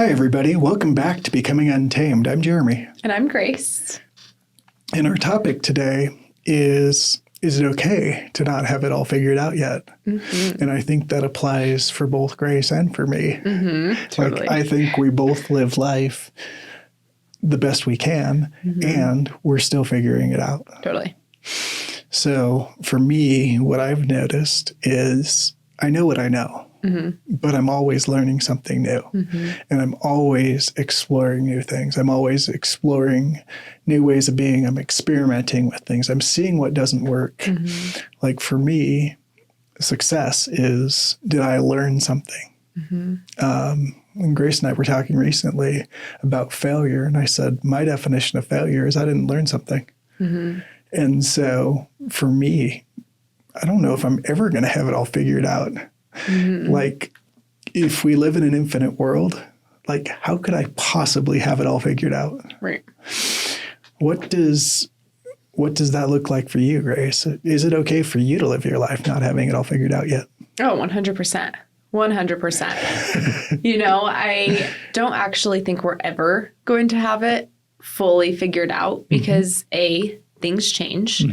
Hi, everybody. Welcome back to Becoming Untamed. I'm Jeremy. And I'm Grace. And our topic today is it okay to not have it all figured out yet? Mm-hmm. And I think that applies for both Grace and for me. Mm-hmm, totally. I think we both live life the best we can, and we're still figuring it out. Totally. So for me, what I've noticed is I know what I know. But I'm always learning something new, and I'm always exploring new things. I'm always exploring new ways of being. I'm experimenting with things. I'm seeing what doesn't work. Like for me, success is, did I learn something? When Grace and I were talking recently about failure, and I said, my definition of failure is I didn't learn something. And so for me, I don't know if I'm ever going to have it all figured out. Like, if we live in an infinite world, like, how could I possibly have it all figured out? Right. What does that look like for you, Grace? Is it okay for you to live your life not having it all figured out yet? Oh, 100%. 100%. I don't actually think we're ever going to have it fully figured out because A, things change,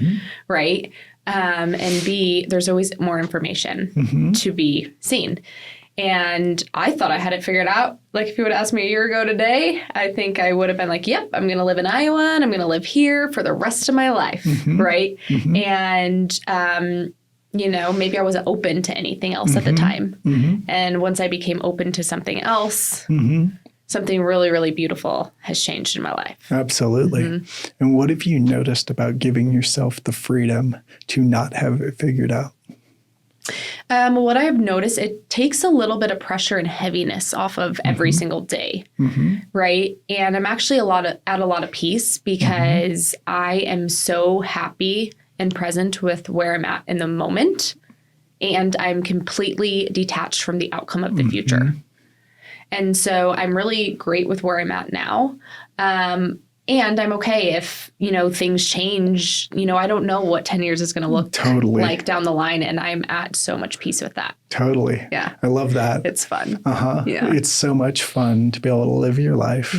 right? And B, there's always more information to be seen. And I thought I had it figured out. Like, if you would have asked me a year ago today, I think I would have been like, yep, I'm going to live in Iowa and I'm going to live here for the rest of my life, right? And, maybe I wasn't open to anything else at the time. And once I became open to something else, something really, really beautiful has changed in my life. Absolutely. And what have you noticed about giving yourself the freedom to not have it figured out? What I have noticed, it takes a little bit of pressure and heaviness off of every single day, right? And I'm actually at a lot of peace because I am so happy and present with where I'm at in the moment, and I'm completely detached from the outcome of the future. And so I'm really great with where I'm at now. And I'm okay if, things change. I don't know what 10 years is going to look like down the line. And I'm at so much peace with that. Totally. Yeah. I love that. It's fun. Yeah. It's so much fun to be able to live your life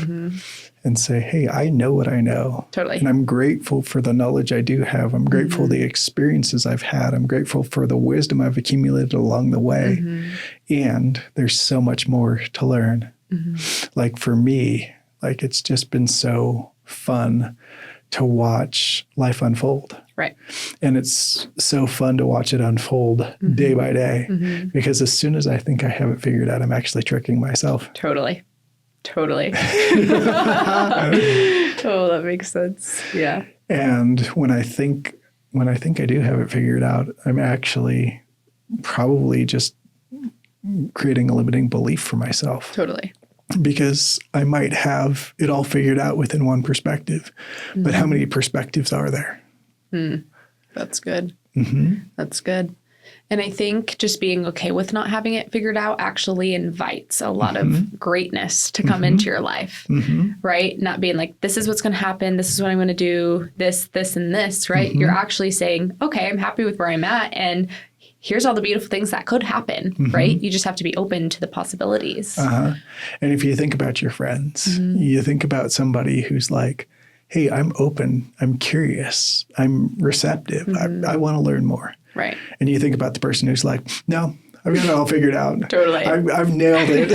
and say, hey, I know what I know. Totally. And I'm grateful for the knowledge I do have. I'm grateful for the experiences I've had. I'm grateful for the wisdom I've accumulated along the way. And there's so much more to learn. Like for me, it's just been so fun to watch life unfold. Right. And it's so fun to watch it unfold day by day, because as soon as I think I have it figured out, I'm actually tricking myself. Totally. Oh, that makes sense. Yeah. And when I think I do have it figured out, I'm actually probably just creating a limiting belief for myself. Totally. Because I might have it all figured out within one perspective, but how many perspectives are there? That's good. That's good. And I think just being okay with not having it figured out actually invites a lot of greatness to come into your life, right? Not being like, this is what's going to happen. This is what I'm going to do, this, and this, right? You're actually saying, okay, I'm happy with where I'm at. And here's all the beautiful things that could happen, right? You just have to be open to the possibilities. And if you think about your friends, you think about somebody who's like, hey, I'm open, I'm curious, I'm receptive, I want to learn more. Right. And you think about the person who's like, no, I've got it all figured out. Totally. I've nailed it.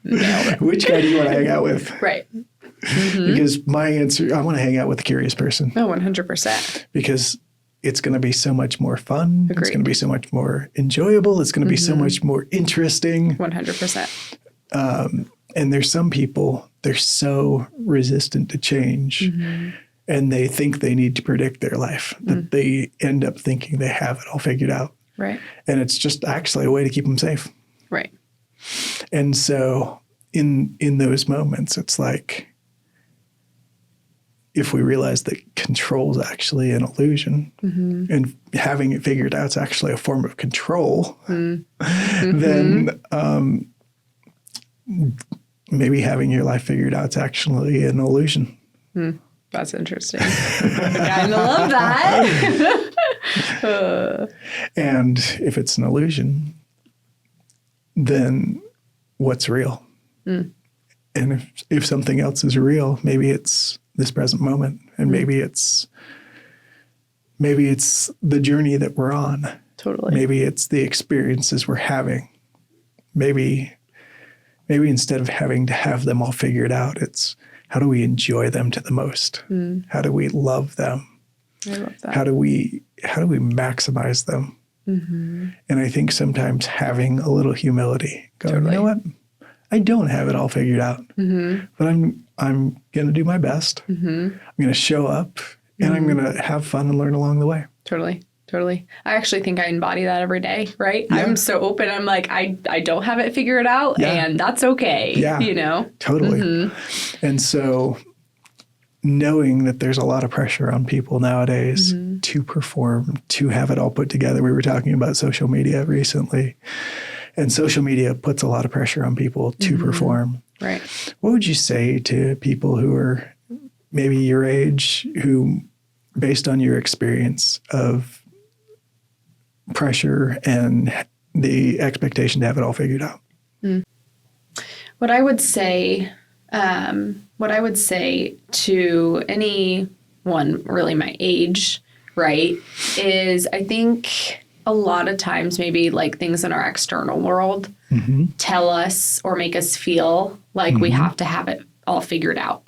Nailed it. Which guy do you want to hang out with? Right. Because my answer, I want to hang out with the curious person. Oh, 100%. Because it's going to be so much more fun. Agreed. It's going to be so much more enjoyable. It's going to be so much more interesting. 100%. And there's some people, they're so resistant to change. And they think they need to predict their life, that they end up thinking they have it all figured out. Right. And it's just actually a way to keep them safe. Right. And so in those moments, it's like, if we realize that control is actually an illusion and having it figured out is actually a form of control, then maybe having your life figured out is actually an illusion. That's interesting. I kind of love that. And if it's an illusion, then what's real? And if something else is real, maybe it's this present moment, and maybe it's the journey that we're on. Totally. Maybe it's the experiences we're having. Maybe instead of having to have them all figured out, it's how do we enjoy them to the most? How do we love them? I love that. How do we maximize them? And I think sometimes having a little humility, going, you know what? I don't have it all figured out, but I'm going to do my best. I'm going to show up, and I'm going to have fun and learn along the way. Totally. I actually think I embody that every day, right? Yeah. I'm so open. I'm like, I don't have it figured out, and that's okay. Yeah, you know? Totally. And so knowing that there's a lot of pressure on people nowadays to perform, to have it all put together. We were talking about social media recently, and social media puts a lot of pressure on people to perform. Right. What would you say to people who are maybe your age, who, based on your experience of pressure and the expectation to have it all figured out? What I would say to anyone really my age, right, is I think a lot of times maybe like things in our external world tell us or make us feel like we have to have it all figured out.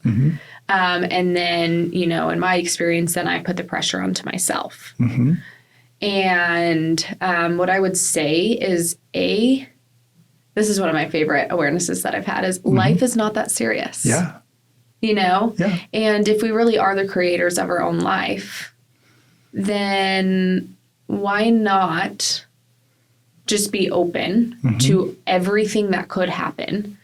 And then, you know, in my experience, then I put the pressure onto myself. And what I would say is, this is one of my favorite awarenesses that I've had, is life is not that serious. Yeah. You know? Yeah. And if we really are the creators of our own life, then why not just be open to everything that could happen,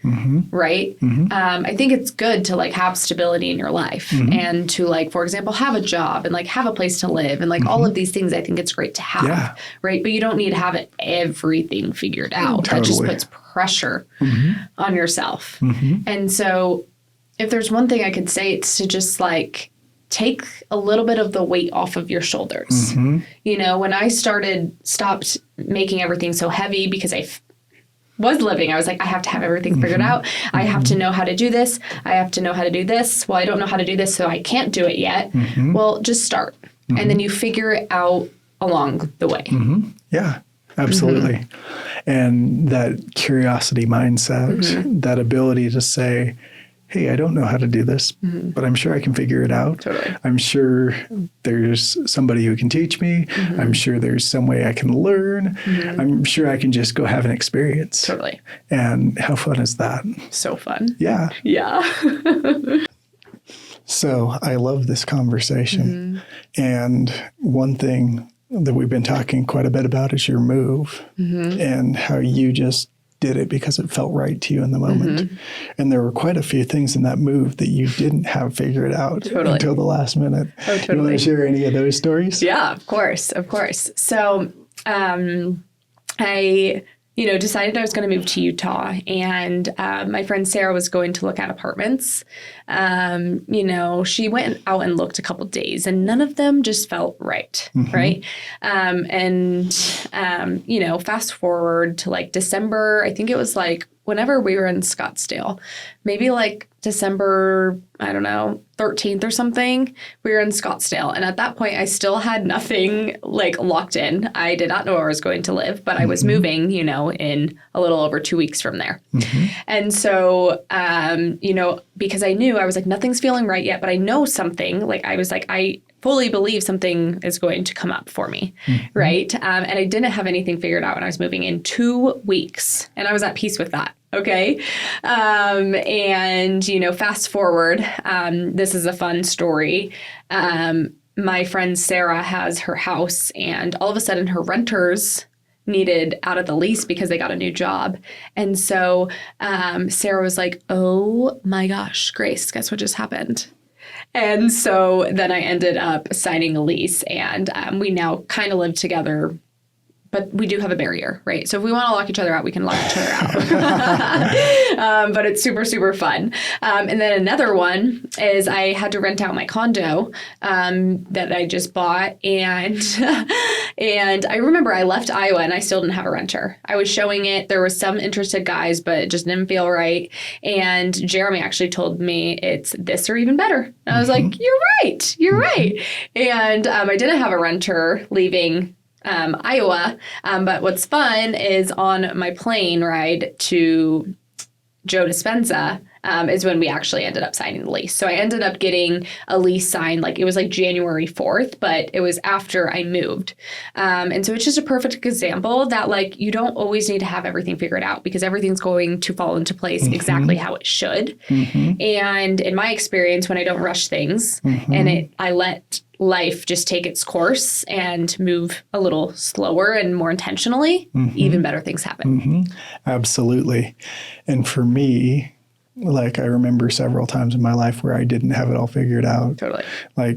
right? I think it's good to like have stability in your life and to like, for example, have a job and like have a place to live and like all of these things I think it's great to have, right? But you don't need to have everything figured out. Totally. That just puts pressure on yourself. And so if there's one thing I could say, it's to just like take a little bit of the weight off of your shoulders. You know, when I stopped making everything so heavy because I was living, I was like, I have to have everything figured out. I have to know how to do this. I have to know how to do this. Well, I don't know how to do this, so I can't do it yet. Well, just start. And then you figure it out along the way. Yeah, absolutely. And that curiosity mindset, that ability to say, hey, I don't know how to do this, but I'm sure I can figure it out. Totally. I'm sure there's somebody who can teach me. I'm sure there's some way I can learn. I'm sure I can just go have an experience. Totally. And how fun is that? So fun. Yeah. Yeah. So I love this conversation. And one thing that we've been talking quite a bit about is your move and how you just did it because it felt right to you in the moment. And there were quite a few things in that move that you didn't have figured out until the last minute. Oh, totally. You want to share any of those stories? Yeah, of course. So I, decided I was going to move to Utah, and my friend Sarah was going to look at apartments. She went out and looked a couple days, and none of them just felt right, right? Fast forward to like December, I think it was like whenever we were in Scottsdale, maybe like December, 13th or something, we were in Scottsdale. And at that point, I still had nothing like locked in. I did not know where I was going to live, but I was moving, in a little over 2 weeks from there. And so, because I knew, I was like, nothing's feeling right yet, but I know something. Like, I was like, I fully believe something is going to come up for me, right? And I didn't have anything figured out when I was moving in 2 weeks. And I was at peace with that. Okay. Fast forward, this is a fun story. My friend Sarah has her house, and all of a sudden her renters needed out of the lease because they got a new job. And so Sarah was like, oh my gosh, Grace, guess what just happened? And so then I ended up signing a lease, and we now kind of live together, but we do have a barrier, right? So if we want to lock each other out, we can lock each other out. But it's super, super fun. And then another one is I had to rent out my condo that I just bought. And I remember I left Iowa and I still didn't have a renter. I was showing it. There were some interested guys, but it just didn't feel right. And Jeremy actually told me it's this or even better. And I was like, you're right. You're right. And I didn't have a renter leaving Iowa. But what's fun is on my plane ride to Joe Dispenza is when we actually ended up signing the lease. So I ended up getting a lease signed, like it was like January 4th, but it was after I moved. And so it's just a perfect example that like you don't always need to have everything figured out because everything's going to fall into place exactly how it should. And in my experience, when I don't rush things and I let life just take its course and move a little slower and more intentionally, even better things happen. Absolutely. And for me, like I remember several times in my life where I didn't have it all figured out. Totally. Like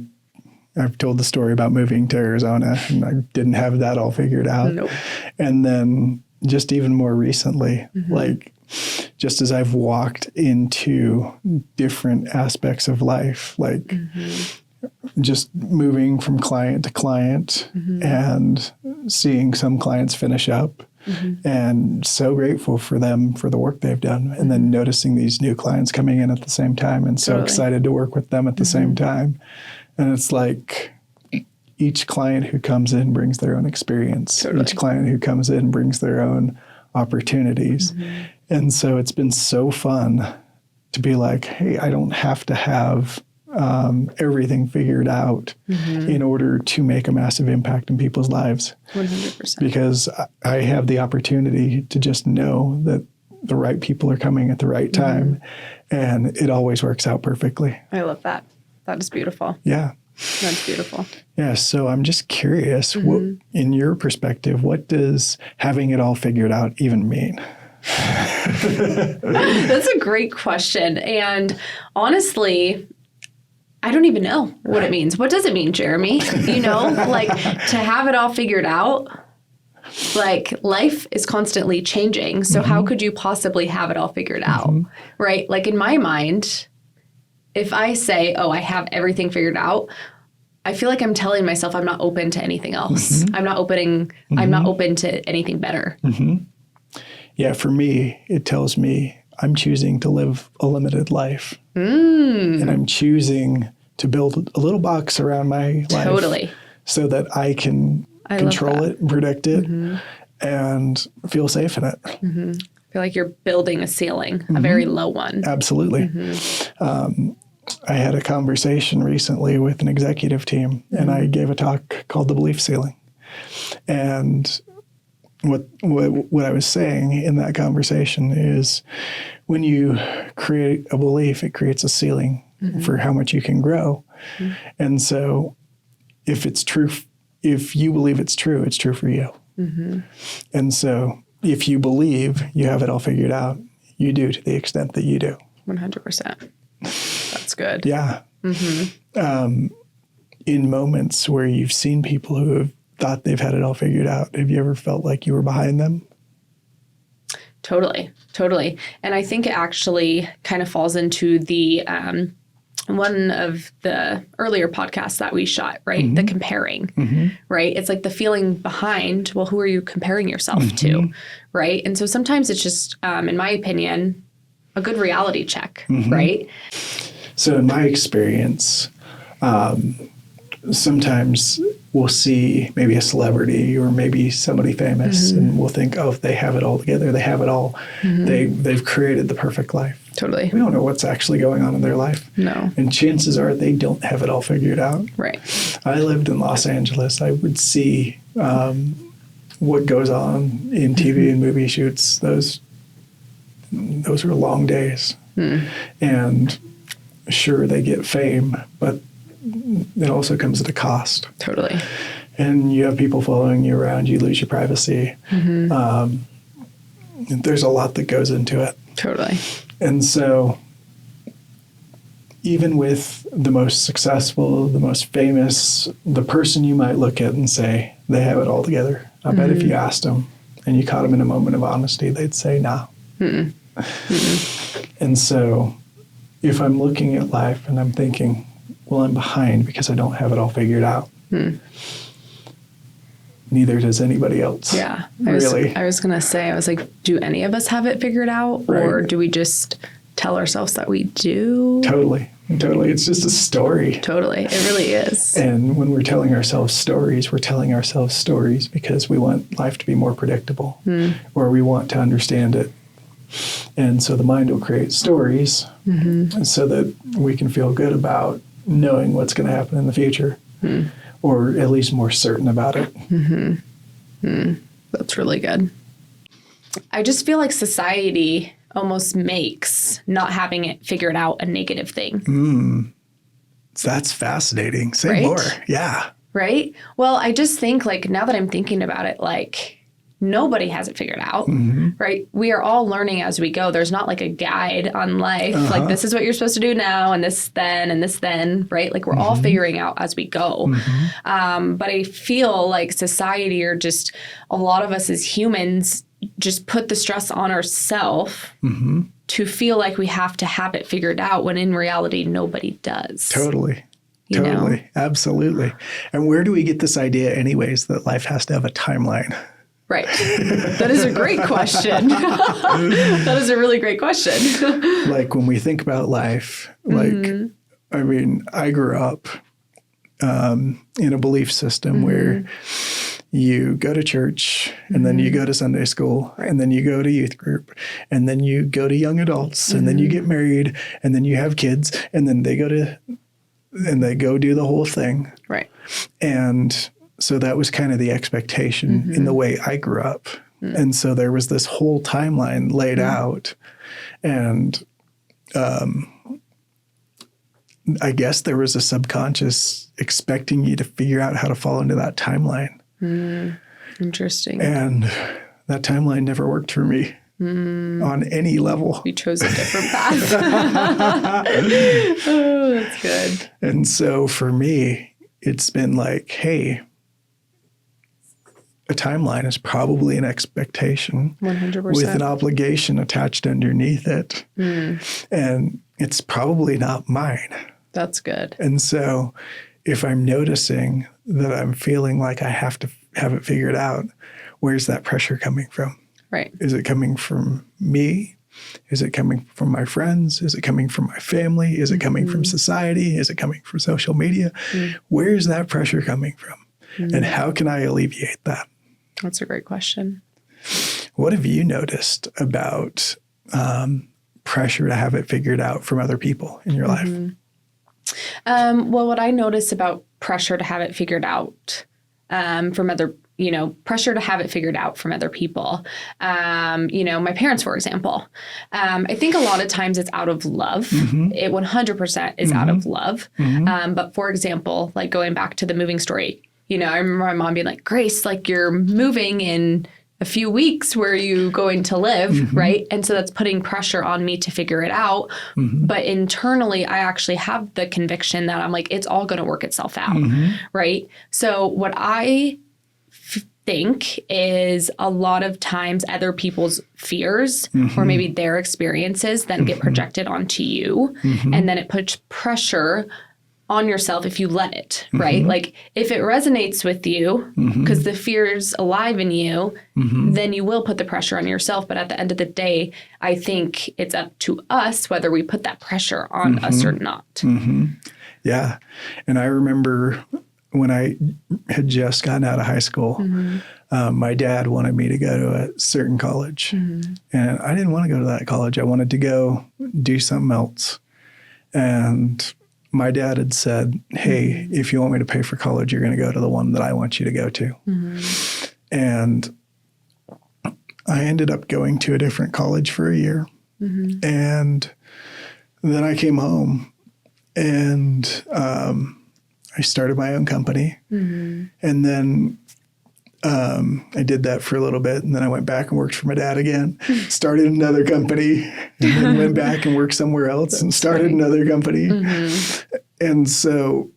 I've told the story about moving to Arizona and I didn't have that all figured out. Nope. And then just even more recently, like just as I've walked into different aspects of life, like just moving from client to client and seeing some clients finish up and so grateful for them for the work they've done. And then noticing these new clients coming in at the same time and so excited to work with them at the same time. And it's like each client who comes in brings their own experience. Each client who comes in brings their own opportunities. And so it's been so fun to be like, hey, I don't have to have everything figured out in order to make a massive impact in people's lives. 100%. Because I have the opportunity to just know that the right people are coming at the right time and it always works out perfectly. I love that. That is beautiful. Yeah. That's beautiful. Yeah. So I'm just curious, what, in your perspective, what does having it all figured out even mean? That's a great question. And honestly, I don't even know what it means. What does it mean, Jeremy? You know, like to have it all figured out, like life is constantly changing. So how could you possibly have it all figured out? Right? Like in my mind, if I say, oh, I have everything figured out, I feel like I'm telling myself I'm not open to anything else. I'm not open to anything better. Yeah, for me, it tells me I'm choosing to live a limited life. And I'm choosing to build a little box around my life so that I can control it, predict it, and feel safe in it. I feel like you're building a ceiling, a very low one. Absolutely. I had a conversation recently with an executive team, and I gave a talk called The Belief Ceiling. And what I was saying in that conversation is when you create a belief, it creates a ceiling for how much you can grow. And so if it's true, if you believe it's true for you. And so if you believe you have it all figured out, you do to the extent that you do. 100%. That's good. Yeah. In moments where you've seen people who have thought they've had it all figured out, have you ever felt like you were behind them? Totally. And I think it actually kind of falls into the one of the earlier podcasts that we shot, right? The comparing, right? It's like the feeling behind, well, who are you comparing yourself to, right? And so sometimes it's just, in my opinion, a good reality check, right? So in my experience, sometimes we'll see maybe a celebrity or maybe somebody famous and we'll think, oh, they have it all together. They have it all. They've created the perfect life. Totally. We don't know what's actually going on in their life. No. And chances are they don't have it all figured out. Right. I lived in Los Angeles. I would see what goes on in TV and movie shoots. Those are long days. And sure, they get fame, but it also comes at a cost. Totally. And you have people following you around, you lose your privacy. There's a lot that goes into it. Totally. And so even with the most successful, the most famous, the person you might look at and say, they have it all together. I bet if you asked them and you caught them in a moment of honesty, they'd say, nah. And so if I'm looking at life and I'm thinking, well, I'm behind because I don't have it all figured out. Neither does anybody else. Yeah. Really. I was going to say, I was like, do any of us have it figured out? Right. Or do we just tell ourselves that we do? Totally. It's just a story. Totally. It really is. And when we're telling ourselves stories because we want life to be more predictable or we want to understand it. And so the mind will create stories so that we can feel good about knowing what's going to happen in the future. Or at least more certain about it. That's really good. I just feel like society almost makes not having it figured out a negative thing. That's fascinating. Say Right? more. Yeah. Right? Well, I just think like now that I'm thinking about it, like nobody has it figured out, right? We are all learning as we go. There's not like a guide on life. Like this is what you're supposed to do now and this then, right? Like we're all figuring out as we go. But I feel like society or just a lot of us as humans just put the stress on ourselves to feel like we have to have it figured out when in reality, nobody does. Totally. You know? Absolutely. And where do we get this idea anyways that life has to have a timeline? Right. That is a great question. That is a really great question. Like when we think about life, like, I mean, I grew up in a belief system where you go to church and then you go to Sunday school and then you go to youth group and then you go to young adults and then you get married and then you have kids and then they go do the whole thing. Right. And so that was kind of the expectation in the way I grew up. And so there was this whole timeline laid out. And I guess there was a subconscious expecting you to figure out how to fall into that timeline. Interesting. And that timeline never worked for me on any level. You chose a different path. Oh, that's good. And so for me, it's been like, hey, a timeline is probably an expectation 100%. with an obligation attached underneath it. And it's probably not mine. That's good. And so if I'm noticing that I'm feeling like I have to have it figured out, where's that pressure coming from? Right. Is it coming from me? Is it coming from my friends? Is it coming from my family? Is it coming from society? Is it coming from social media? Where's that pressure coming from? And how can I alleviate that? That's a great question. What have you noticed about pressure to have it figured out from other people in your life? Well, what I notice about pressure to have it figured out from other, pressure to have it figured out from other people. My parents, for example, I think a lot of times it's out of love. It 100% is out of love. But for example, like going back to the moving story, I remember my mom being like, Grace, like you're moving in a few weeks, where are you going to live? Right. And so that's putting pressure on me to figure it out. But internally, I actually have the conviction that I'm like, it's all going to work itself out. Right. So what I think is a lot of times other people's fears or maybe their experiences then get projected onto you. And then it puts pressure on yourself if you let it, right? Like if it resonates with you because the fear's alive in you, then you will put the pressure on yourself. But at the end of the day, I think it's up to us whether we put that pressure on us or not. Yeah. And I remember when I had just gotten out of high school, my dad wanted me to go to a certain college. And I didn't want to go to that college. I wanted to go do something else. And my dad had said, hey, if you want me to pay for college, you're going to go to the one that I want you to go to. And I ended up going to a different college for a year. And then I came home and I started my own company. And then I did that for a little bit, and then I went back and worked for my dad again, started another company, and then went back and worked somewhere else and started another company. And so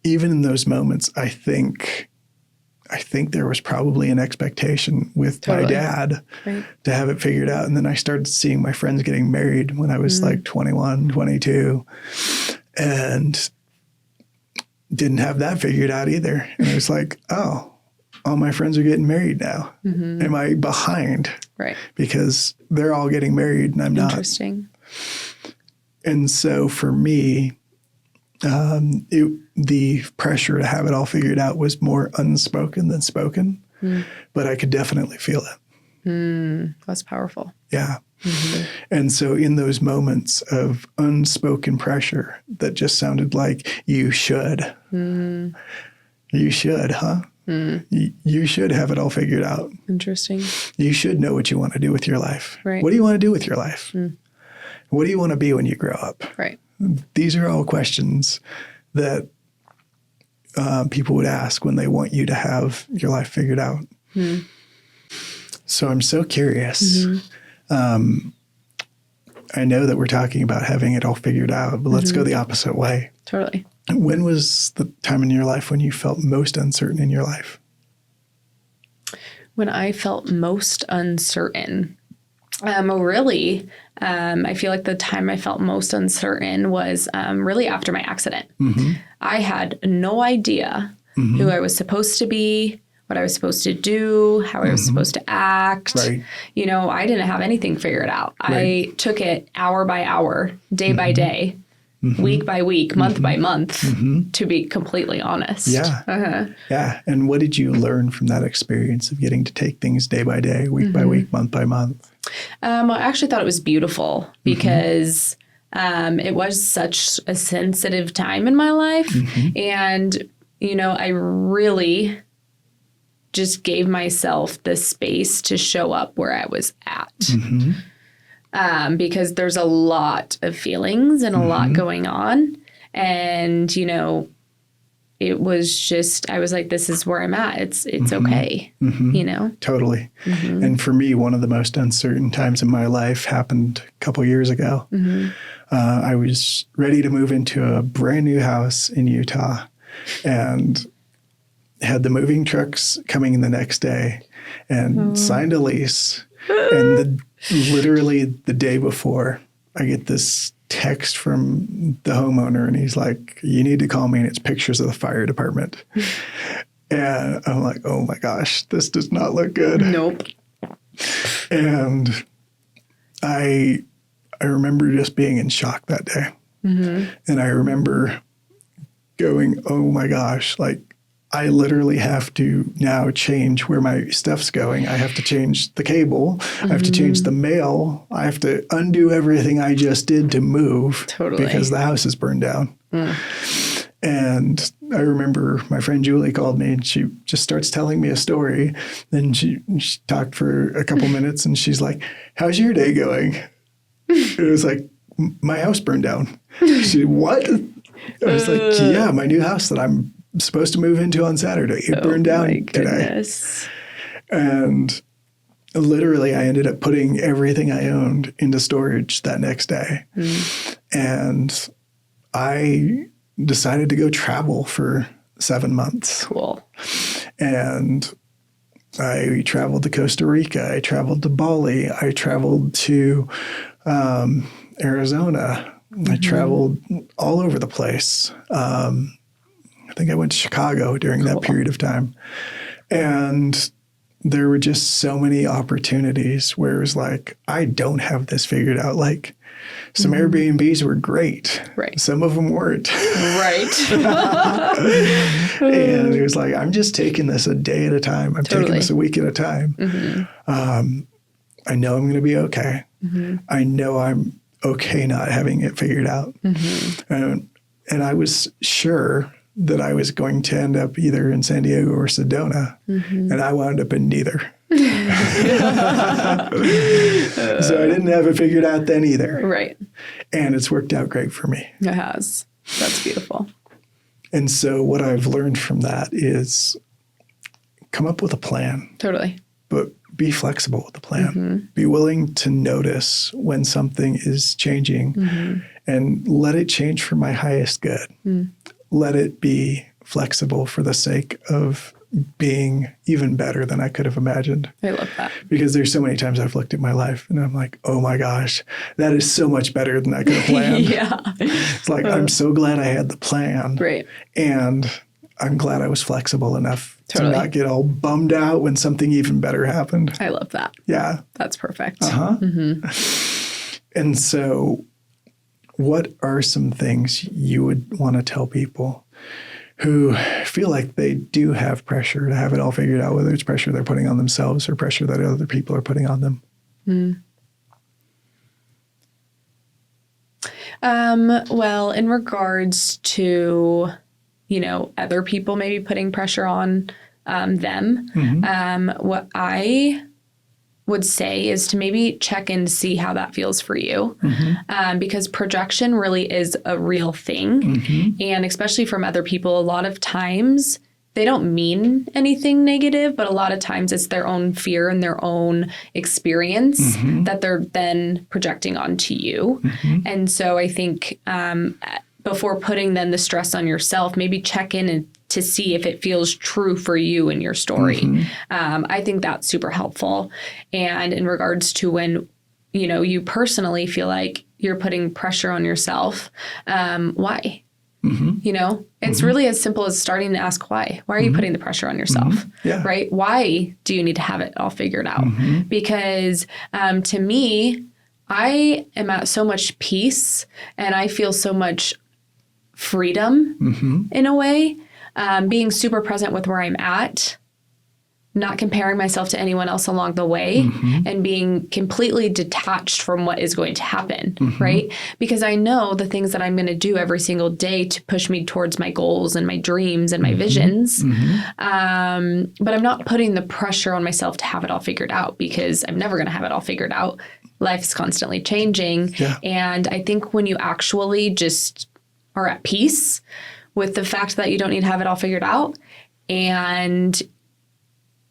even in those moments, I think there was probably an expectation with my dad to have it figured out. And then I started seeing my friends getting married when I was like 21, 22, and didn't have that figured out either. And it was like, oh, all my friends are getting married now. Am I behind? Right. Because they're all getting married and I'm not. Interesting. And so for me, the pressure to have it all figured out was more unspoken than spoken, but I could definitely feel it. That's powerful. Yeah. And so in those moments of unspoken pressure that just sounded like, you should, huh? You should have it all figured out. Interesting. You should know what you want to do with your life. Right. What do you want to do with your life? What do you want to be when you grow up? Right. These are all questions that people would ask when they want you to have your life figured out. So I'm so curious. I know that we're talking about having it all figured out, but let's go the opposite way. Totally. When was the time in your life when you felt most uncertain in your life? When I felt most uncertain, really, I feel like the time I felt most uncertain was really after my accident. I had no idea who I was supposed to be, what I was supposed to do, how I was supposed to act. Right. You know, I didn't have anything figured out. Right. I took it hour by hour, day by day, week by week, month by month, to be completely honest. Yeah. Yeah. And what did you learn from that experience of getting to take things day by day, week by week, month by month? I actually thought it was beautiful because it was such a sensitive time in my life. And, you know, I really just gave myself the space to show up where I was at. Because there's a lot of feelings and a lot going on. And, you know, it was just, I was like, this is where I'm at. It's okay, you know? Totally. And for me, one of the most uncertain times in my life happened a couple years ago. I was ready to move into a brand new house in Utah and had the moving trucks coming in the next day and signed a lease. And literally the day before, I get this text from the homeowner, and he's like, you need to call me, and it's pictures of the fire department. And I'm like, oh my gosh, this does not look good. Nope. And I remember just being in shock that day. And I remember going, oh my gosh, like, I literally have to now change where my stuff's going. I have to change the cable. I have to change the mail. I have to undo everything I just did to move. Totally. Because the house is burned down. And I remember my friend Julie called me, and she just starts telling me a story. Then she talked for a couple minutes, and she's like, how's your day going? It was like, my house burned down. She said, what? I was like, yeah, my new house that I'm supposed to move into on Saturday. It burned down today. And literally I ended up putting everything I owned into storage that next day. And I decided to go travel for 7 months. Cool. And I traveled to Costa Rica. I traveled to Bali. I traveled to Arizona. I traveled all over the place. I think I went to Chicago during that period of time. And there were just so many opportunities where it was like, I don't have this figured out. Like, some Airbnbs were great. Right. Some of them weren't. Right. And it was like, I'm just taking this a day at a time. I'm taking this a week at a time. I know I'm going to be okay. I know I'm okay not having it figured out. And I was sure that I was going to end up either in San Diego or Sedona, and I wound up in neither. So I didn't have it figured out then either. Right. And it's worked out great for me. It has. That's beautiful. And so what I've learned from that is come up with a plan, Totally. but be flexible with the plan. Be willing to notice when something is changing and let it change for my highest good. Let it be flexible for the sake of being even better than I could have imagined. I love that. Because there's so many times I've looked at my life and I'm like, oh my gosh, that is so much better than I could have planned. Yeah. It's like, I'm so glad I had the plan. Right. And I'm glad I was flexible enough Totally. to not get all bummed out when something even better happened. I love that. Yeah. That's perfect. And so what are some things you would want to tell people who feel like they do have pressure to have it all figured out, whether it's pressure they're putting on themselves or pressure that other people are putting on them? Well, in regards to, other people maybe putting pressure on them, what I would say is to maybe check in to see how that feels for you, because projection really is a real thing. And especially from other people, a lot of times they don't mean anything negative, but a lot of times it's their own fear and their own experience that they're then projecting onto you. And so I think before putting then the stress on yourself, maybe check in and to see if it feels true for you and your story. I think that's super helpful. And in regards to when, you personally feel like you're putting pressure on yourself, why? It's really as simple as starting to ask why. Why are you putting the pressure on yourself? Yeah. Right? Why do you need to have it all figured out? Because to me, I am at so much peace and I feel so much freedom in a way. Being super present with where I'm at, not comparing myself to anyone else along the way, and being completely detached from what is going to happen, right? Because I know the things that I'm going to do every single day to push me towards my goals and my dreams and my visions. But I'm not putting the pressure on myself to have it all figured out, because I'm never going to have it all figured out. Life is constantly changing. Yeah. And I think when you actually just are at peace with the fact that you don't need to have it all figured out, and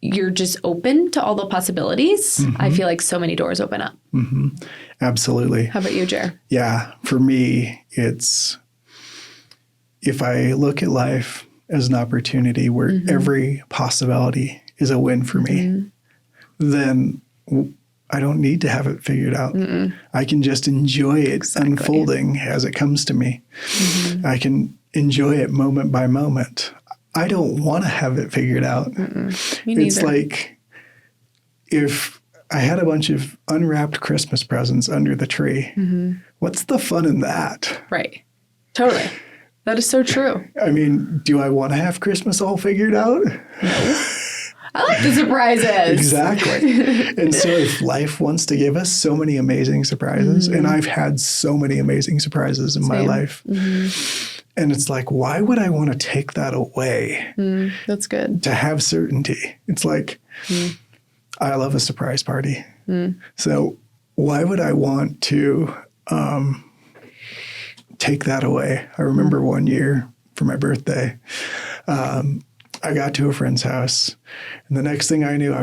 you're just open to all the possibilities, I feel like so many doors open up. Absolutely. How about you, Jer? Yeah. For me, it's if I look at life as an opportunity where every possibility is a win for me, then I don't need to have it figured out. I can just enjoy it unfolding as it comes to me. I can enjoy it moment by moment. I don't want to have it figured out. Me It's neither. like if I had a bunch of unwrapped Christmas presents under the tree, what's the fun in that? Right. Totally. That is so true. I mean, do I want to have Christmas all figured out? I like the surprises. Exactly. And so if life wants to give us so many amazing surprises, and I've had so many amazing surprises in my life, and it's like, why would I want to take that away? That's good. To have certainty. It's like, I love a surprise party. So why would I want to take that away? I remember one year for my birthday, I got to a friend's house, and the next thing I knew, I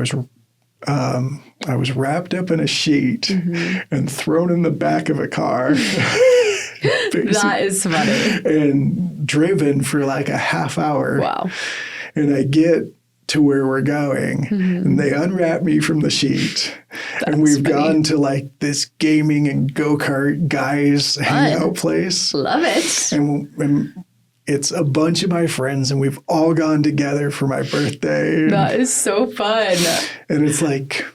was wrapped up in a sheet and thrown in the back of a car. That is funny. And driven for like a half hour. Wow. And I get to where we're going, and they unwrap me from the sheet. And we've gone to like this gaming and go-kart guys hangout place. Love it. And it's a bunch of my friends, and we've all gone together for my birthday. That is so fun. And it's like,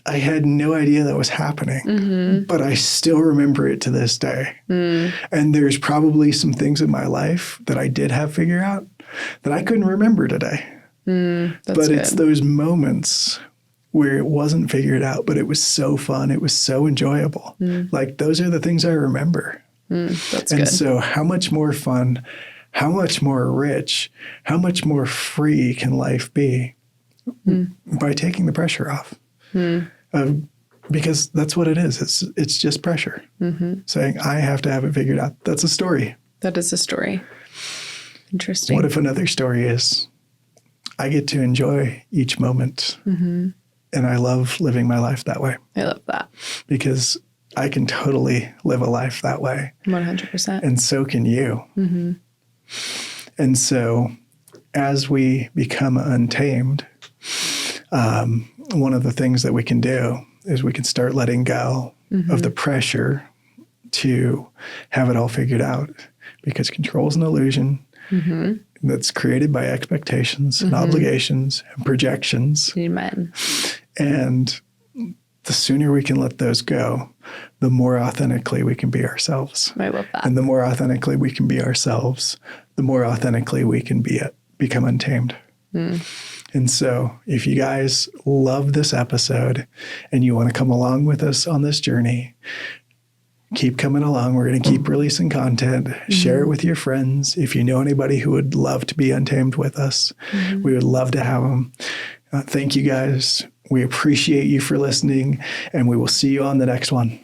I had no idea that was happening, but I still remember it to this day. And there's probably some things in my life that I did have figured out that I couldn't remember today. But it's those moments where it wasn't figured out, but it was so fun. It was so enjoyable. Like, those are the things I remember. That's And good. so how much more fun, how much more rich, how much more free can life be by taking the pressure off? Because that's what it is. It's just pressure. Saying, I have to have it figured out. That's a story. That is a story. Interesting. What if another story is, I get to enjoy each moment. And I love living my life that way. I love that. Because I can totally live a life that way. 100%. And so can you. And so as we become untamed, one of the things that we can do is we can start letting go of the pressure to have it all figured out, because control is an illusion that's created by expectations and obligations and projections. Amen. And the sooner we can let those go, the more authentically we can be ourselves. I love that. And the more authentically we can be ourselves, the more authentically we can become untamed. And so if you guys love this episode and you want to come along with us on this journey, keep coming along. We're going to keep releasing content. Share it with your friends. If you know anybody who would love to be untamed with us, we would love to have them. Thank you guys. We appreciate you for listening, and we will see you on the next one.